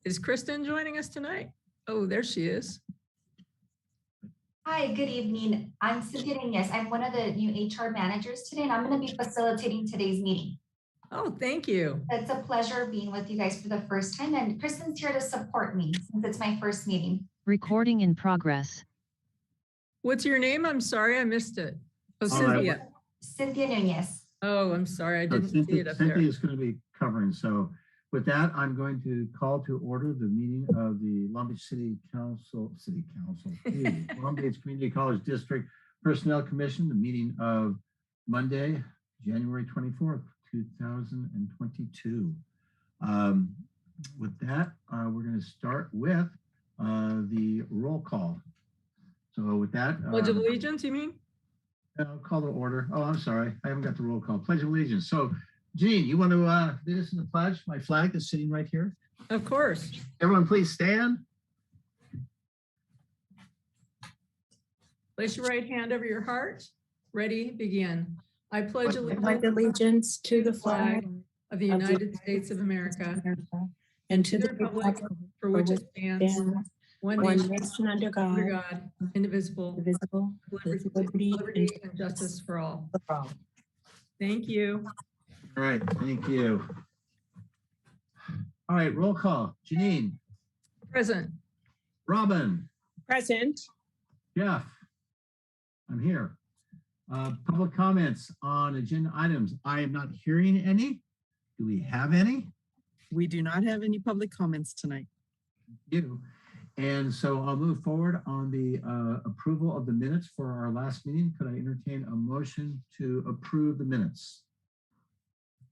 Is Kristen joining us tonight? Oh, there she is. Hi, good evening. I'm Cynthia Nunez. I'm one of the new HR managers today, and I'm going to be facilitating today's meeting. Oh, thank you. It's a pleasure being with you guys for the first time, and Kristen's here to support me since it's my first meeting. Recording in progress. What's your name? I'm sorry, I missed it. Oh, Cynthia. Cynthia. Cynthia Nunez. Oh, I'm sorry, I didn't see it up Cynthia there. is going to be covering. So with that, I'm going to call to order the meeting of the Long Beach City Council, Long Beach Community College District Personnel Commission, the meeting of Monday, January 24th, 2022. With that, we're going to start with the roll call. So with that, Pledge of Allegiance, you mean? I'll call the order. Oh, I'm sorry. I haven't got the roll call. Pledge of Allegiance. So, Jean, you want to lead us in the pledge? My flag is sitting right here. Of course. Everyone, please stand. Place your right hand over your heart. Ready, begin. I pledge allegiance to the flag of the United States of America and to the republic for which it stands, one nation under God, indivisible, with liberty and justice for all. Thank you. All right, thank you. All right, roll call. Janine. Present. Robin. Present. Jeff. I'm here. Public comments on agenda items. I am not hearing any. Do we have any? We do not have any public comments tonight. Thank you. And so I'll move forward on the approval of the minutes for our last meeting. Could I entertain a motion to approve the minutes?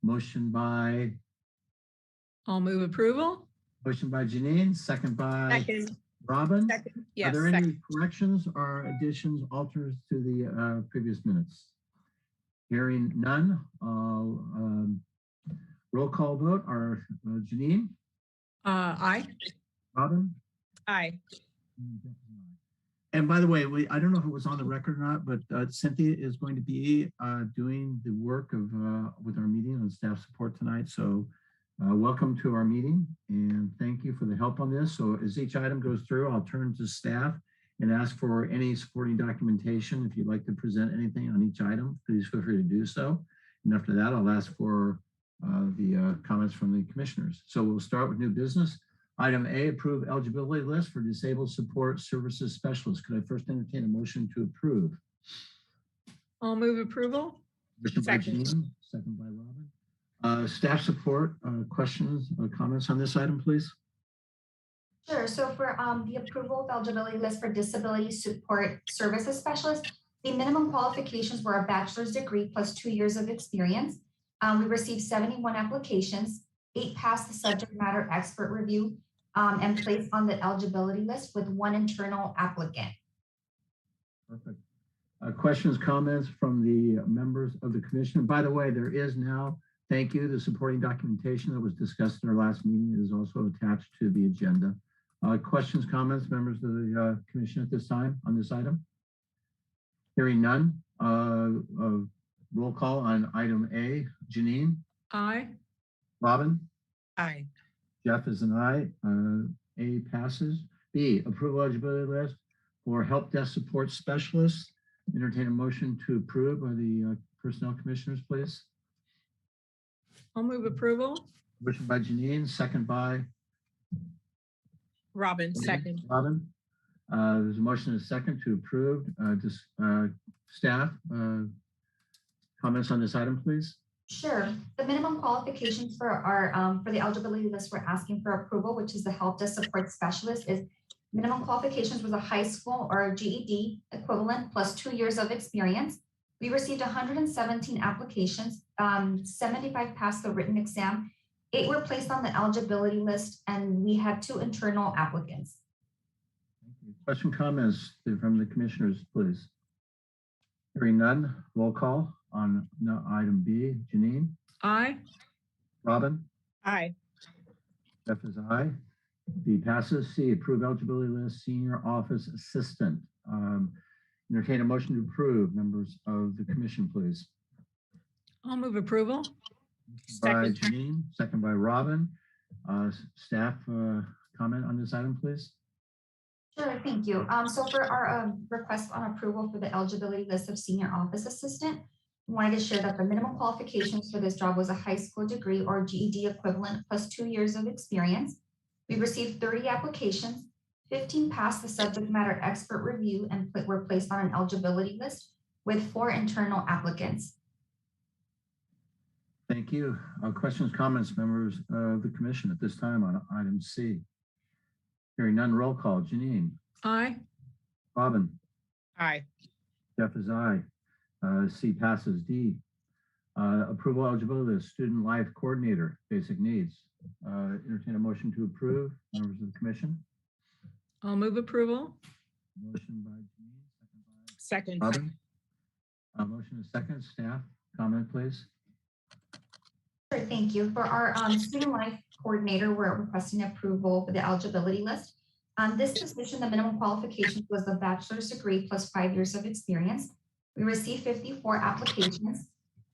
Motion by? I'll move approval. Motion by Janine, second by Robin. Second. Yes, Are there any corrections or additions, alters to the previous minutes? Hearing none, roll call vote are Janine? Aye. Robin? Aye. And by the way, I don't know if it was on the record or not, but Cynthia is going to be doing the work of with our meeting on staff support tonight. So welcome to our meeting and thank you for the help on this. So as each item goes through, I'll turn to staff and ask for any supporting documentation. If you'd like to present anything on each item, please feel free to do so. And after that, I'll ask for the comments from the commissioners. So we'll start with new business. Item A, approve eligibility list for disabled support services specialists. Could I first entertain a motion to approve? I'll move approval. Motion by Janine, second by Robin. Staff support, questions or comments on this item, please? Sure. So for the approval of eligibility list for disability support services specialists, the minimum qualifications were a bachelor's degree plus 2 years of experience. We received 71 applications, 8 passed the subject matter expert review and placed on the eligibility list with 1 internal applicant. Perfect. Questions, comments from the members of the commission? By the way, there is now, thank you, the supporting documentation that was discussed in our last meeting is also attached to the agenda. Questions, comments, members of the commission at this time on this item? Hearing none, roll call on item A. Janine? Aye. Robin? Aye. Jeff is an aye. A passes. B, approval eligibility list for help desk support specialists. Entertain a motion to approve by the personnel commissioners, please. I'll move approval. Motion by Janine, second by Robin, second. Robin. There's a motion and a second to approve. Staff, comments on this item, please. Sure. The minimum qualifications for our for the eligibility list we're asking for approval, which is the help desk support specialist, is minimum qualifications was a high school or a GED equivalent plus 2 years of experience. We received 117 applications, 75 passed the written exam, 8 were placed on the eligibility list, and we had 2 internal applicants. Thank you. Question, comments from the commissioners, please. Hearing none, roll call on item B. Janine? Aye. Robin? Aye. Jeff is aye. B passes. C, approve eligibility list senior office assistant. Entertain a motion to approve. Members of the commission, please. I'll move approval. By Janine, second by Robin. Staff, comment on this item, please? Sure, thank you. So for our request on approval for the eligibility list of senior office assistant, we wanted to share that the minimum qualifications for this job was a high school degree or GED equivalent plus 2 years of experience. We received 30 applications, 15 passed the subject matter expert review and were placed on an eligibility list with 4 internal applicants. Thank you. Questions, comments, members of the commission at this time on item C? Hearing none, roll call. Janine, Aye. Robin, Aye. Jeff is aye. C passes. D, approval eligibility list, student life coordinator, basic needs. Entertain a motion to approve, members of the commission. I'll move approval. Motion by Janine, Second. by Robin. Motion is second. Staff, comment, please. Sure, thank you. For our student life coordinator, we're requesting approval for the eligibility list. This position, the minimum qualifications was a bachelor's degree plus 5 years of experience. We received 54 applications,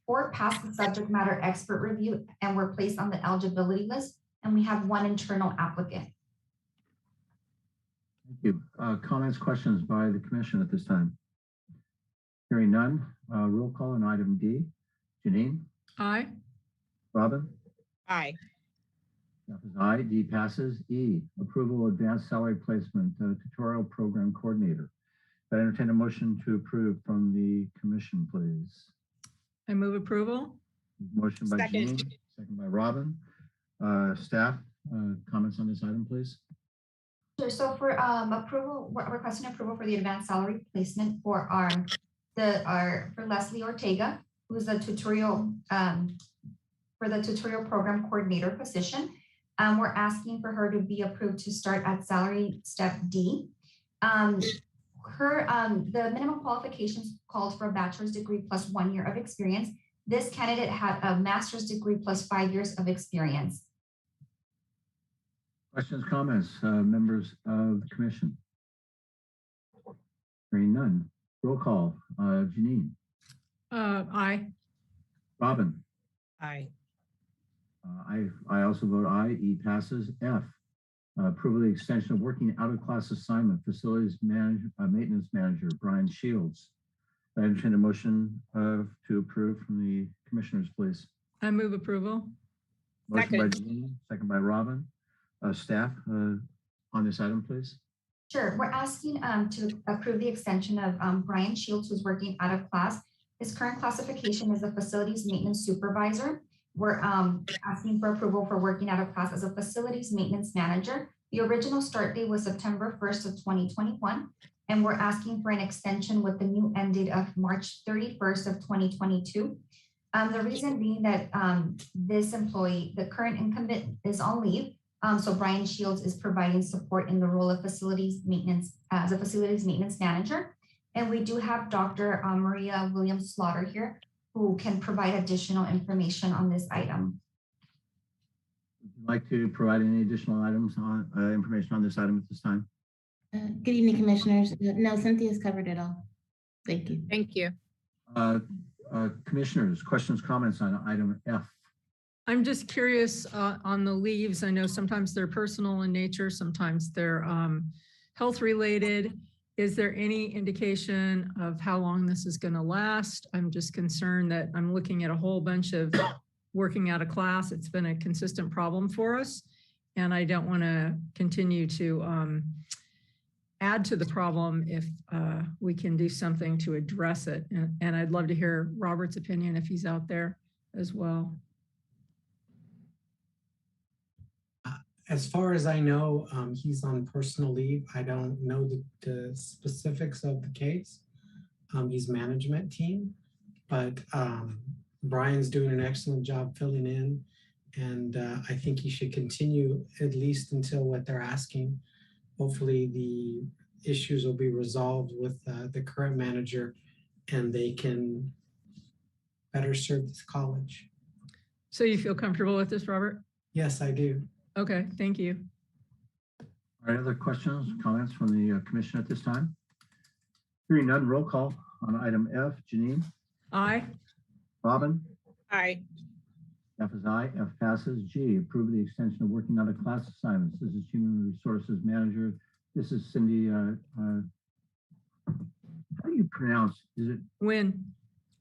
4 passed the subject matter expert review and were placed on the eligibility list, and we have 1 internal applicant. Thank you. Comments, questions by the commission at this time? Hearing none, roll call on item D. Janine, Aye. Robin, Aye. Jeff is aye. D passes. E, approval of advanced salary placement tutorial program coordinator. I entertain a motion to approve from the commission, please. I move approval. Motion by Second. Janine, second by Robin. Staff, comments on this item, please. Sure, so for approval, we're requesting approval for the advanced salary placement for for Leslie Ortega, who is the tutorial for the tutorial program coordinator position. We're asking for her to be approved to start at salary step D. The minimum qualifications called for a bachelor's degree plus 1 year of experience. This candidate had a master's degree plus 5 years of experience. Questions, comments, members of the commission? Hearing none. Roll call. Janine, Aye. Robin. Aye. I also vote aye. E passes. F, approval of the extension of working out of class assignment, facilities maintenance manager, Brian Shields. I entertain a motion to approve from the commissioners, please. I move approval. Motion by Second. Janine, second by Robin. Staff, on this item, please. Sure, we're asking to approve the extension of Brian Shields, who's working out of class. His current classification is a facilities maintenance supervisor. We're asking for approval for working out of class as a facilities maintenance manager. The original start date was September 1st of 2021, and we're asking for an extension with the new end date of March 31st of 2022. The reason being that this employee, the current incumbent, is on leave. So Brian Shields is providing support in the role of facilities maintenance as a facilities maintenance manager. And we do have Dr. Maria Williams Slaughter here, who can provide additional information on this item. Would you like to provide any additional items on information on this item at this time? Good evening, commissioners. No, Cynthia's covered it all. Thank you. Thank you. Commissioners, questions, comments on item F? I'm just curious on the leaves. I know sometimes they're personal in nature, sometimes they're health related. Is there any indication of how long this is going to last? I'm just concerned that I'm looking at a whole bunch of working out of class. It's been a consistent problem for us, and I don't want to continue to add to the problem if we can do something to address it. And I'd love to hear Robert's opinion if he's out there as well. As far as I know, he's on personal leave. I don't know the specifics of the case. He's management team, but Brian's doing an excellent job filling in. And I think he should continue at least until what they're asking. Hopefully the issues will be resolved with the current manager and they can better serve this college. So you feel comfortable with this, Robert? Yes, I do. Okay, thank you. All right, other questions, comments from the commission at this time? Hearing none, roll call on item F. Janine, Aye. Robin, Aye. F is aye, F passes. G, approve the extension of working out of class assignments. This is Human Resources Manager. This is Cindy. How do you pronounce? Is it? Win.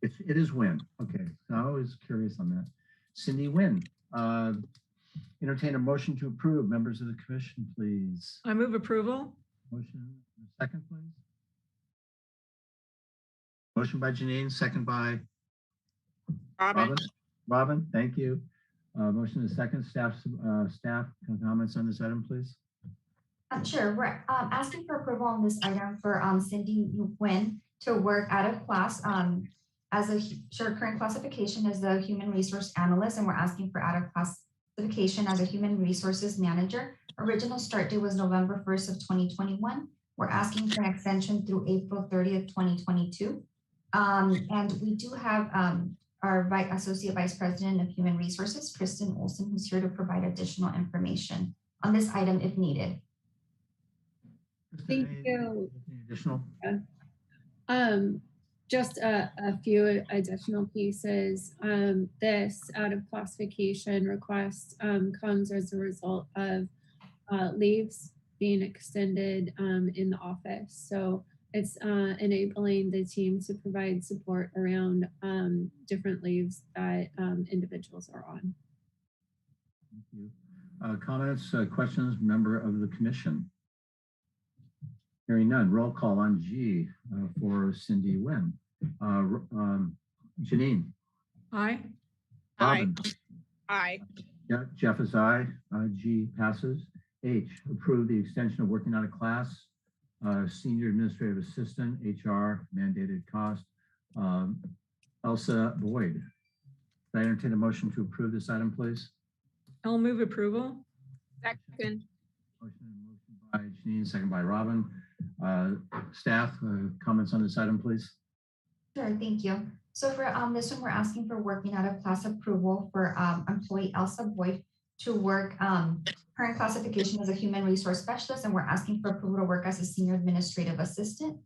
It is Win. Okay, so I'm always curious on that. Cindy Win. Entertain a motion to approve. Members of the commission, please. I move approval. Motion, second, please. Motion by Janine, second by Robin. Robin, thank you. Motion is second. Staff comments on this item, please. Sure, we're asking for approval on this item for Cindy Nguyen to work out of class as her current classification as a human resource analyst, and we're asking for out of classification as a human resources manager. Original start date was November 1st of 2021. We're asking for an extension through April 30th, 2022. And we do have our Associate Vice President of Human Resources, Kristen Olson, who's here to provide additional information on this item if needed. Thank Any you. additional? Just a few additional pieces. This out of classification request comes as a result of leaves being extended in the office. So it's enabling the team to provide support around different leaves that individuals are on. Thank you. Comments, questions, member of the commission? Hearing none, roll call on G for Cindy Nguyen. Janine. Aye. Robin. Aye. Yeah, Jeff is aye. G passes. H, approve the extension of working out of class. Senior Administrative Assistant, HR, mandated cost. Elsa Boyd. Can I entertain a motion to approve this item, please? I'll move approval. Second. Motion by Janine, second by Robin. Staff, comments on this item, please. Sure, thank you. So for this one, we're asking for working out of class approval for employee Elsa Boyd to work current classification as a human resource specialist, and we're asking for approval to work as a senior administrative assistant.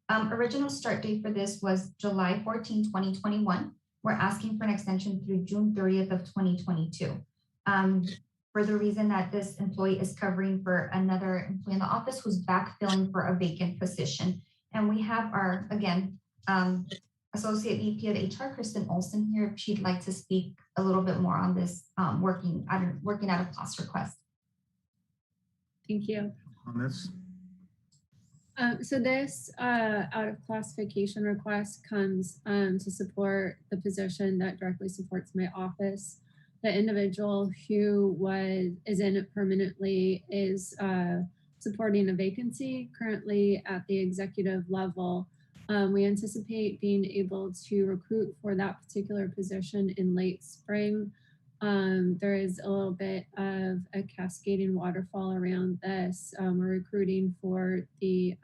Original start date for this was July 14, 2021. We're asking for an extension through June 30th of 2022. For the reason that this employee is covering for another employee in the office who's backfilling for a vacant position. And we have our, again, Associate VP of HR, Kristen Olson here, if she'd like to speak a little bit more on this working out of class request. Thank you. Comments? So this out of classification request comes to support the position that directly supports my office. The individual who is in it permanently is supporting a vacancy currently at the executive level. We anticipate being able to recruit for that particular position in late spring. There is a little bit of a cascading waterfall around this. We're recruiting for the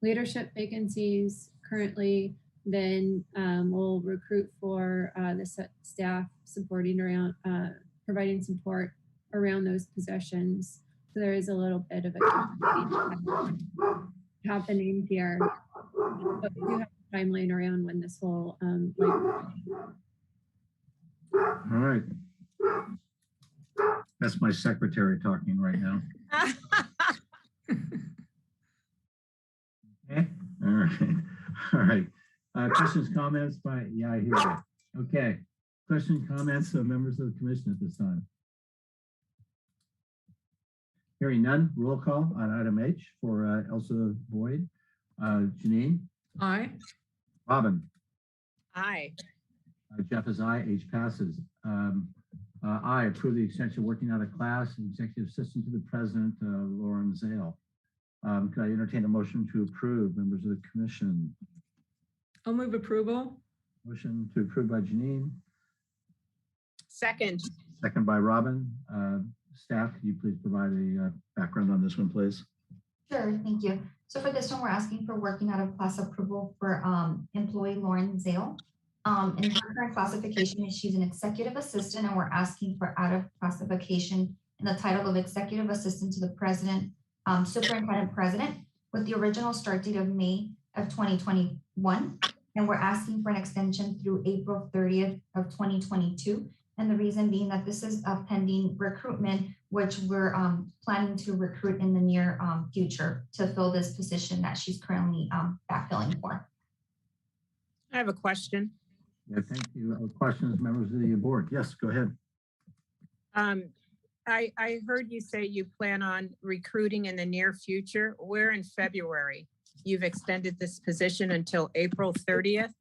leadership vacancies currently. Then we'll recruit for the staff supporting around, providing support around those positions. So there is a little bit of a cascading happening here. But we do have a timeline around when this will All right. That's my secretary talking right now. Okay. All right. All right. Questions, comments by, yeah, I hear you. Okay. Questions, comments of members of the commission at this time? Hearing none, roll call on item H for Elsa Boyd. Janine. Aye. Robin. Aye. Jeff is aye. H passes. I approve the extension working out of class, executive assistant to the president, Lauren Zale. Could I entertain a motion to approve, members of the commission? I'll move approval. Motion to approve by Janine, Second. second by Robin. Staff, could you please provide a background on this one, please? Sure, thank you. So for this one, we're asking for working out of class approval for employee Lauren Zale. In her current classification, she's an executive assistant, and we're asking for out of classification in the title of executive assistant to the president, superintendent president, with the original start date of May of 2021. And we're asking for an extension through April 30th of 2022. And the reason being that this is a pending recruitment, which we're planning to recruit in the near future to fill this position that she's currently backfilling for. I have a question. Yeah, thank you. Questions, members of the board? Yes, go ahead. I heard you say you plan on recruiting in the near future. We're in February. You've extended this position until April 30th.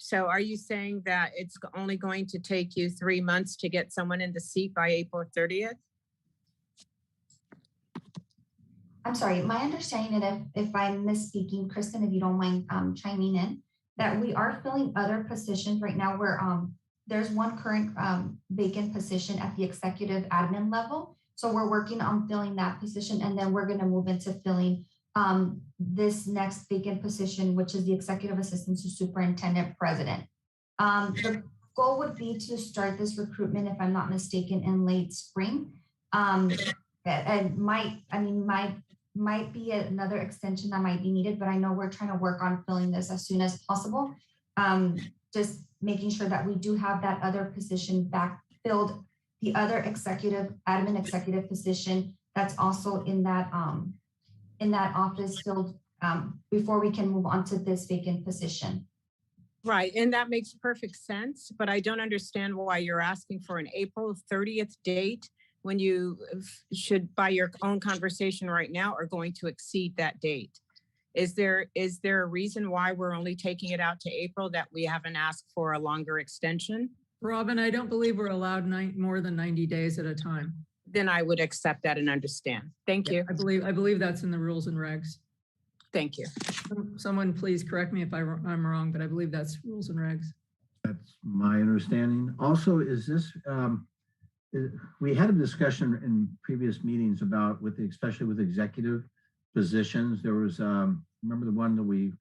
So are you saying that it's only going to take you 3 months to get someone in the seat by April 30th? I'm sorry, my understanding, and if I'm misspeaking, Kristen, if you don't mind chiming in, that we are filling other positions right now where there's one current vacant position at the executive admin level. So we're working on filling that position, and then we're going to move into filling this next vacant position, which is the executive assistant to superintendent president. The goal would be to start this recruitment, if I'm not mistaken, in late spring. And might be another extension that might be needed, but I know we're trying to work on filling this as soon as possible. Just making sure that we do have that other position backfilled, the other admin executive position that's also in that office filled before we can move on to this vacant position. Right, and that makes perfect sense, but I don't understand why you're asking for an April 30th date when you should, by your own conversation right now, are going to exceed that date. Is there a reason why we're only taking it out to April, that we haven't asked for a longer extension? Robin, I don't believe we're allowed more than 90 days at a time. Then I would accept that and understand. Thank you. I believe that's in the rules and regs. Thank you. Someone please correct me if I'm wrong, but I believe that's rules and regs. That's my understanding. Also, is this, we had a discussion in previous meetings about especially with executive positions. There was, remember the one that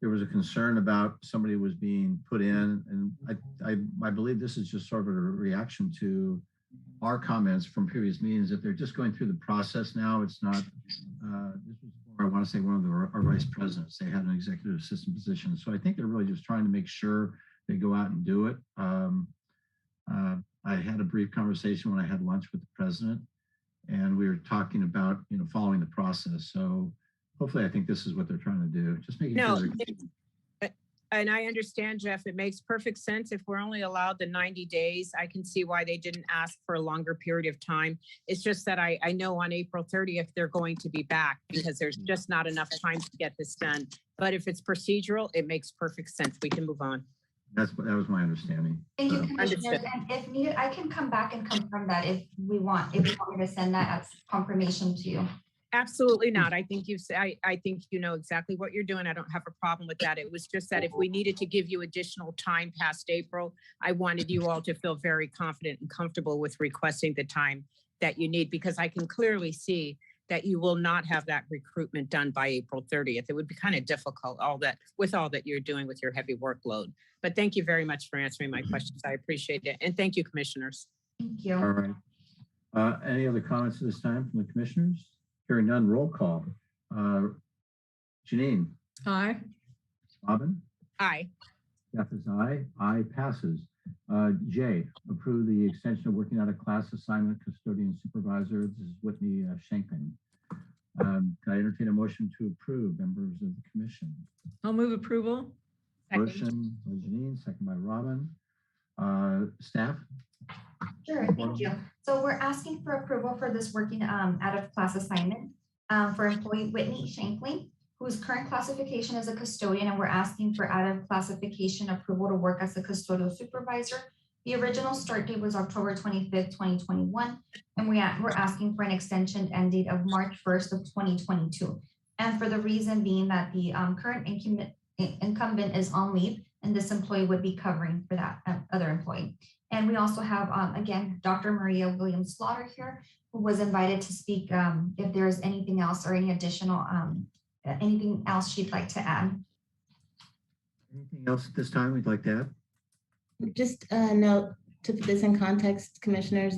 there was a concern about somebody was being put in, and I believe this is just sort of a reaction to our comments from previous meetings, that they're just going through the process now. It's not, this was for, I want to say, one of our vice presidents. They had an executive assistant position. So I think they're really just trying to make sure they go out and do it. I had a brief conversation when I had lunch with the president, and we were talking about, following the process. So hopefully, I think this is what they're trying to do. Just making sure. And I understand, Jeff, it makes perfect sense. If we're only allowed the 90 days, I can see why they didn't ask for a longer period of time. It's just that I know on April 30th, they're going to be back because there's just not enough time to get this done. But if it's procedural, it makes perfect sense. We can move on. That was my understanding. Thank you, Commissioners. And if needed, I can come back and confirm that if you want me to send that as confirmation to you. Absolutely not. I think I think you know exactly what you're doing. I don't have a problem with that. It was just that if we needed to give you additional time past April, I wanted you all to feel very confident and comfortable with requesting the time that you need, because I can clearly see that you will not have that recruitment done by April 30th. It would be kind of difficult with all that you're doing with your heavy workload. But thank you very much for answering my questions. I appreciate it. And thank you, commissioners. Thank you. All right. Any other comments at this time from the commissioners? Hearing none, roll call. Janine. Aye. Robin. Aye. Jeff is aye. Aye passes. Jay, approve the extension of working out a class assignment custodian supervisor. This is Whitney Schenken. Can I entertain a motion to approve, members of the commission? I'll move approval. Second. Motion by Janine, second by Robin. Staff? Sure, thank you. So we're asking for approval for this working out of class assignment for employee Whitney Shankling, whose current classification is a custodian, and we're asking for out of classification approval to work as a custodial supervisor. The original start date was October 25th, 2021, and we're asking for an extension end date of March 1st of 2022. And for the reason being that the current incumbent is on leave, and this employee would be covering for that other employee. And we also have, again, Dr. Maria Williams Slaughter here, who was invited to speak if there's anything else or any additional, anything else she'd like to add. Anything else at this time we'd like to add? Just a note to put this in context, commissioners,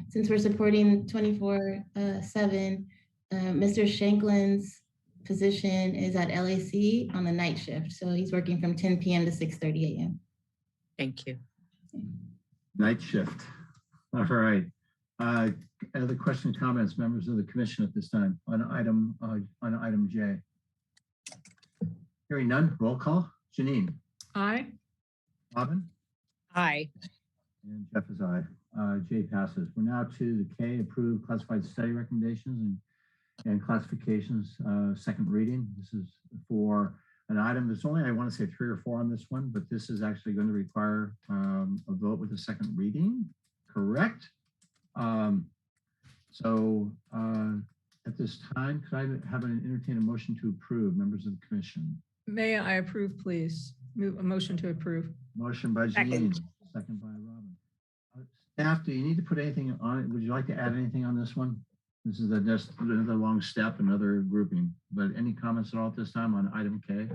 since we're supporting 24/7, Mr. Shanklin's position is at LAC on the night shift. So he's working from 10 p.m. to 6:30 a.m. Thank you. Night shift. All right. Other questions, comments, members of the commission at this time on item J? Hearing none, roll call. Janine? Aye. Robin? Aye. And Jeff is aye. J passes. We're now to the K, approved classified study recommendations and classifications, second reading. This is for an item. There's only, I want to say 3 or 4 on this one, but this is actually going to require a vote with a second reading, correct? At this time, could I have an entertain a motion to approve, members of the commission? May I approve, please? Move a motion to approve. Motion by Janine, second by Robin. Staff, do you need to put anything on it? Would you like to add anything on this one? This is just another long step, another grouping, but any comments at all at this time on item K?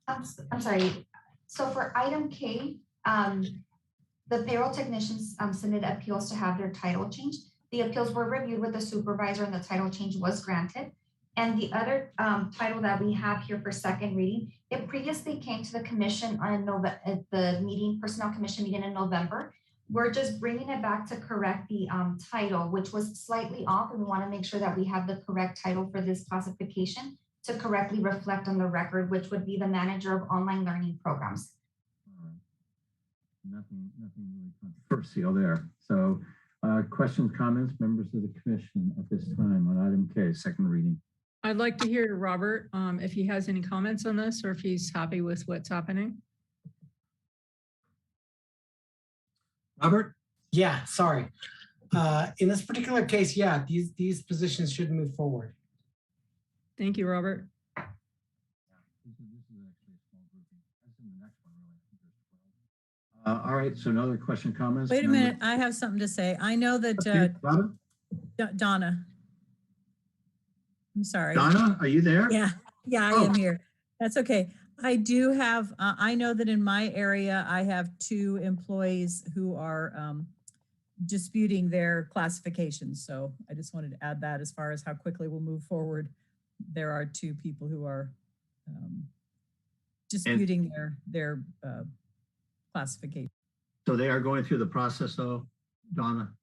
I'm sorry. So for item K, the payroll technicians submitted appeals to have their title changed. The appeals were reviewed with the supervisor and the title change was granted. And the other title that we have here for second reading, it previously came to the commission on at the meeting, personnel commission meeting in November. We're just bringing it back to correct the title, which was slightly off, and we want to make sure that we have the correct title for this classification to correctly reflect on the record, which would be the manager of online learning programs. Nothing really controversial there. So questions, comments, members of the commission at this time on item K, second reading. I'd like to hear Robert, if he has any comments on this or if he's happy with what's happening. Robert? Yeah, sorry. In this particular case, yeah, these positions should move forward. Thank you, Robert. All right, so another question, comments? Wait a minute, I have something to say. I know that Robin? Donna. I'm sorry. Donna, are you there? Yeah, I Oh. am here. That's okay. I do have, I know that in my area, I have 2 employees who are disputing their classifications. So I just wanted to add that as far as how quickly we'll move forward. There are 2 people who are disputing their classification. So they are going through the process though, Donna?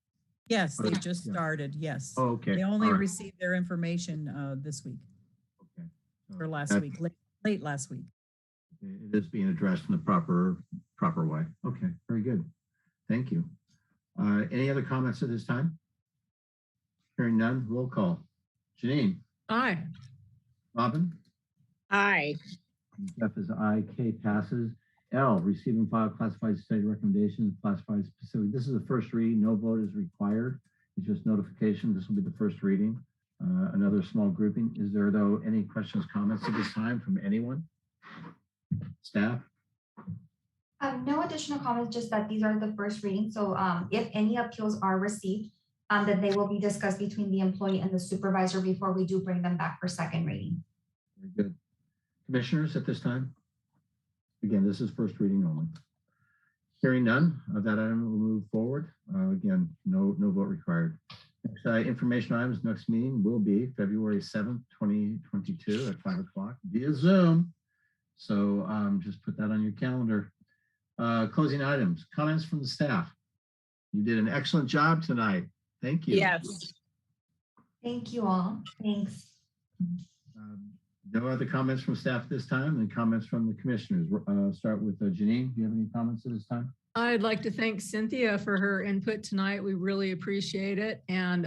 Yes, they Okay, just yeah. started, yes. Oh, okay. They only All right. received their information this week Okay. or last That- week, late last week. It is being addressed in the proper way. Okay, very good. Thank you. Any other comments at this time? Hearing none, roll call. Janine? Aye. Robin? Aye. Jeff is aye. K passes. L, receive and file classified study recommendations, classified specific. This is the first reading. No vote is required. It's just notification. This will be the first reading. Another small grouping. Is there though any questions, comments at this time from anyone? Staff? No additional comments, just that these are the first reading. So if any appeals are received, then they will be discussed between the employee and the supervisor before we do bring them back for second reading. Very good. Commissioners at this time? Again, this is first reading only. Hearing none of that item, we'll move forward. Again, no vote required. Next, information items, next meeting will be February 7th, 2022 at 5 o'clock via Zoom. So just put that on your calendar. Closing items, comments from the staff. You did an excellent job tonight. Thank you. Yes. Thank you all. Thanks. No other comments from staff at this time, and comments from the commissioners. Start with Janine. Do you have any comments at this time? I'd like to thank Cynthia for her input tonight. We really appreciate it. And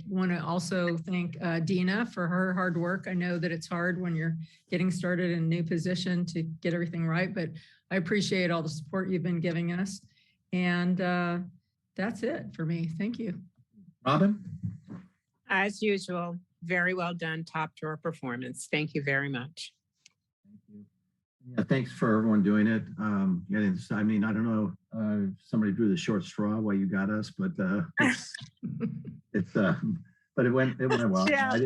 want to also thank Dina for her hard work. I know that it's hard when you're getting started in a new position to get everything right, but I appreciate all the support you've been giving us. And that's it for me. Thank you. Robin? As usual, very well done, top drawer performance. Thank you very much. Thank you. Yeah, thanks for everyone doing it. Yeah, I mean, I don't know if somebody drew the short straw while you got us, but but it went well. Yeah. I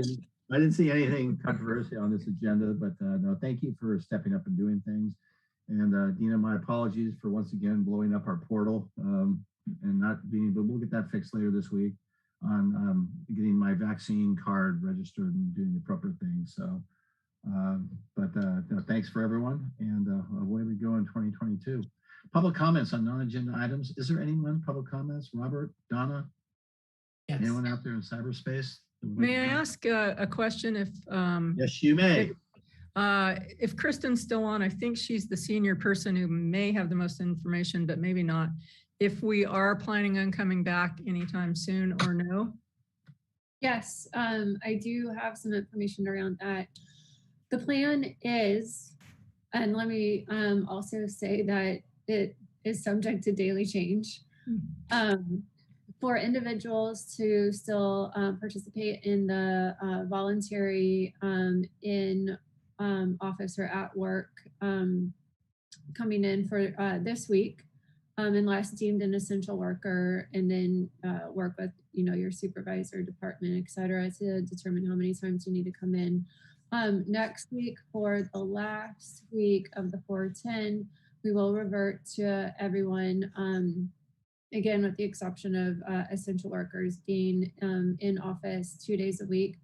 didn't see anything controversial on this agenda, but no, thank you for stepping up and doing things. And Dina, my apologies for once again blowing up our portal and not being, but we'll get that fixed later this week on getting my vaccine card registered and doing the proper things. So No, thanks for everyone, and away we go in 2022. Public comments on non-agenda items. Is there anyone public comments? Robert, Donna, Yes. anyone out there in cyberspace? May I ask a question if Yes, you may. if Kristen's still on, I think she's the senior person who may have the most information, but maybe not. If we are planning on coming back anytime soon or no? Yes, I do have some information around that. The plan is, and let me also say that it is subject to daily change. For individuals to still participate in the voluntary in office or at work coming in for this week, unless deemed an essential worker, and then work with your supervisor, department, et cetera, to determine how many times you need to come in. Next week, for the last week of the 410, we will revert to everyone, again, with the exception of essential workers being in office 2 days a week.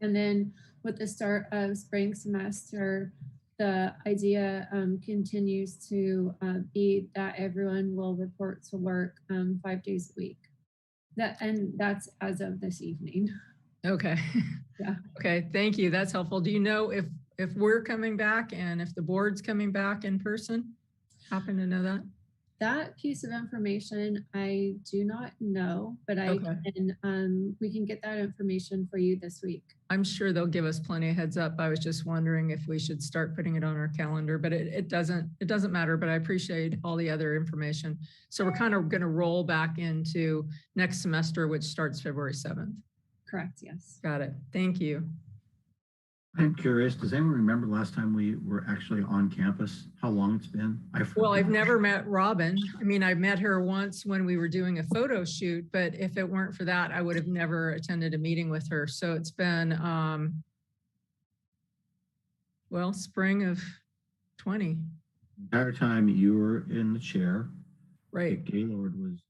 And then with the start of spring semester, the idea continues to be that everyone will report to work 5 days a week. That's as of this evening. Okay. Yeah. Okay, thank you. That's helpful. Do you know if we're coming back and if the board's coming back in person? Happen to know that? That piece of information I do not know, but we can get that information for you this week. I'm sure they'll give us plenty of heads up. I was just wondering if we should start putting it on our calendar, but it doesn't matter, but I appreciate all the other information. So we're kind of going to roll back into next semester, which starts February 7th. Correct, yes. Got it. Thank you. I'm curious, does anyone remember last time we were actually on campus? How long it's been? Well, I've never met Robin. I mean, I met her once when we were doing a photo shoot, but if it weren't for that, I would have never attended a meeting with her. So it's been, well, spring of 20. The entire time you were in the chair. Right. Gaylord was.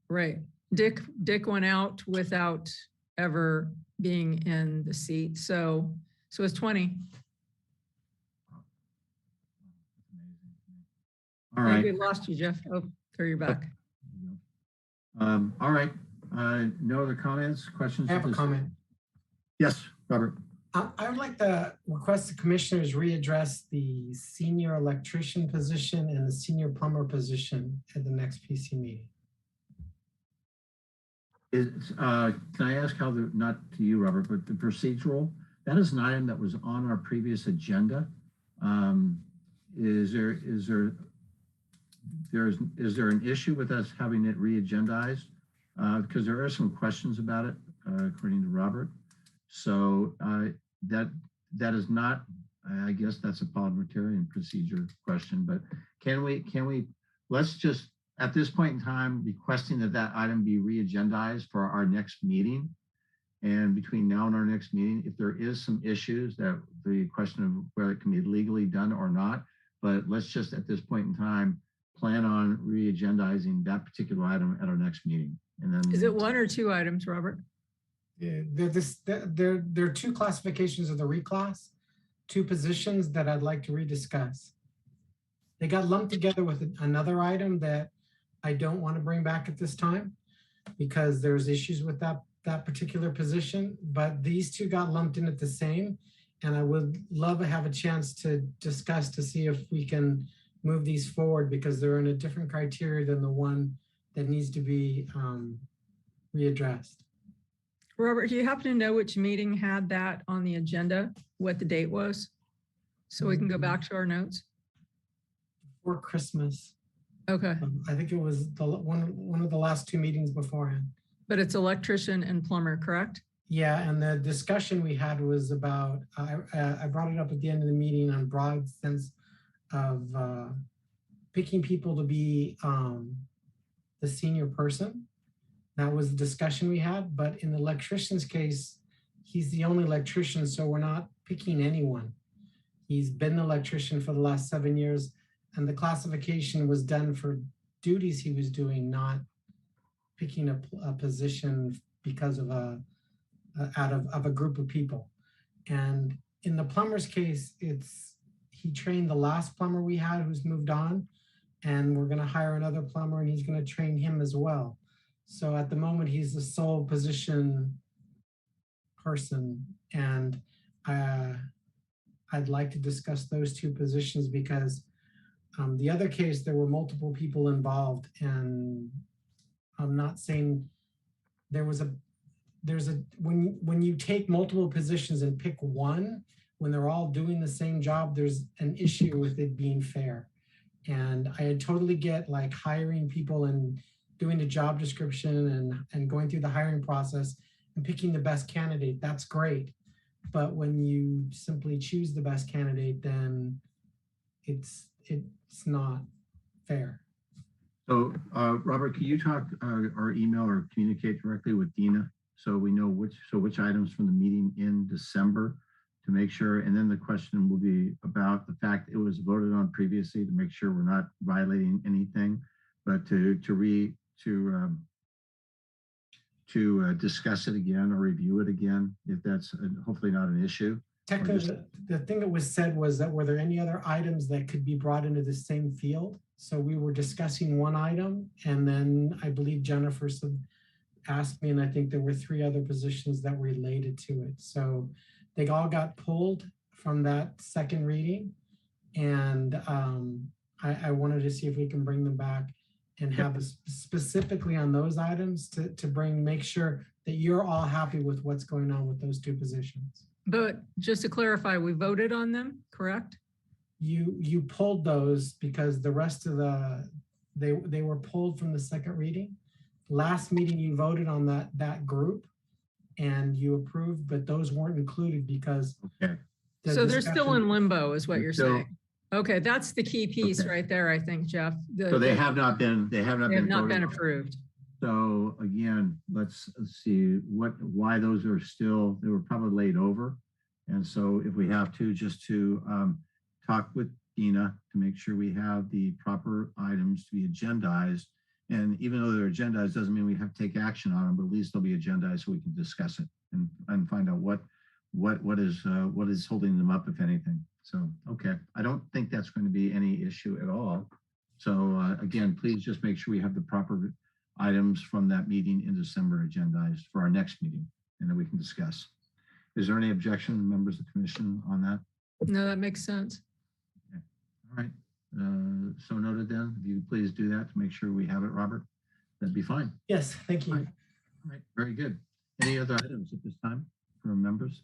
Right. Dick went out without ever being in the seat. So it's 20. All right. We lost you, Jeff. Oh, there you're back. All right. No other comments, questions? I have a comment. Yes, Robert. I would like to request the commissioners readdress the senior electrician position and the senior plumber position at the next PC meeting. Can I ask how not to you, Robert, but the procedural, that is an item that was on our previous agenda. Is there an issue with us having it re-agendized? Because there are some questions about it, according to Robert. So that is not, I guess that's a parliamentarian procedure question, but can we, let's just, at this point in time, requesting that item be re-agendized for our next meeting. And between now and our next meeting, if there is some issues, that the question of whether it can be legally done or not, but let's just at this point in time, plan on re-agendizing that particular item at our next meeting. And then is it one or two items, Robert? Yeah, there are two classifications of the reclass, two positions that I'd like to rediscuss. They got lumped together with another item that I don't want to bring back at this time because there's issues with that particular position, but these two got lumped in at the same. And I would love to have a chance to discuss to see if we can move these forward because they're in a different criteria than the one that needs to be readdressed. Robert, do you happen to know which meeting had that on the agenda, what the date was? So we can go back to our notes. Before Christmas. Okay. I think it was one of the last two meetings beforehand. But it's electrician and plumber, correct? Yeah, and the discussion we had was about, I brought it up at the end of the meeting on broad sense of picking people to be the senior person. That was the discussion we had, but in the electrician's case, he's the only electrician, so we're not picking anyone. He's been the electrician for the last 7 years, and the classification was done for duties he was doing, not picking a position because of out of a group of people. And in the plumber's case, he trained the last plumber we had who's moved on, and we're gonna hire another plumber and he's gonna train him as well. So at the moment, he's the sole position person, and I'd like to discuss those two positions because the other case, there were multiple people involved, and I'm not saying there's when you take multiple positions and pick one, when they're all doing the same job, there's an issue with it being fair. And I totally get like hiring people and doing the job description and going through the hiring process and picking the best candidate. That's great. But when you simply choose the best candidate, then it's not fair. So Robert, can you talk or email or communicate directly with Dina so we know which items from the meeting in December to make sure, and then the question will be about the fact it was voted on previously to make sure we're not violating anything, but to discuss it again or review it again if that's hopefully not an issue. Technically, the thing that was said was that were there any other items that could be brought into the same field? So we were discussing one item, and then I believe Jennifer asked me, and I think there were 3 other positions that related to it. So they all got pulled from that second reading, and I wanted to see if we can bring them back and have specifically on those items to make sure that you're all happy with what's going on with those 2 positions. But just to clarify, we voted on them, correct? You pulled those because the rest of they were pulled from the second reading. Last meeting you voted on that group and you approved, but those weren't included because So they're still in limbo is what you're still saying. Okay, that's the key piece right there, I think, Jeff. So they have not been approved. So again, let's see why those are still, they were probably laid over. And so if we have to, just to talk with Dina to make sure we have the proper items to be agendized. And even though they're agendized, doesn't mean we have to take action on them, but at least they'll be agendized so we can discuss it and find out what is holding them up, if anything. So, okay, I don't think that's going to be any issue at all. So again, please just make sure we have the proper items from that meeting in December agendized for our next meeting, and then we can discuss. Is there any objection, members of the commission, on that? No, that makes sense. Okay. All right. So noted then. If you please do that to make sure we have it, Robert, that'd be fine. Yes, thank you. All right. Very good. Any other items at this time for members?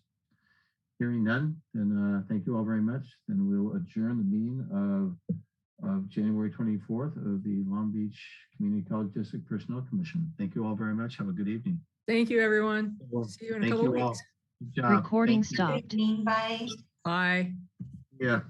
Hearing none, then thank you all very much. Then we'll adjourn the meeting of January 24th of the Long Beach Community College District Personnel Commission. Thank you all very much. Have a good evening. Thank you, everyone. See you in a couple of weeks. Good job. Recording Thank you. stopped. Bye. Bye. Yeah.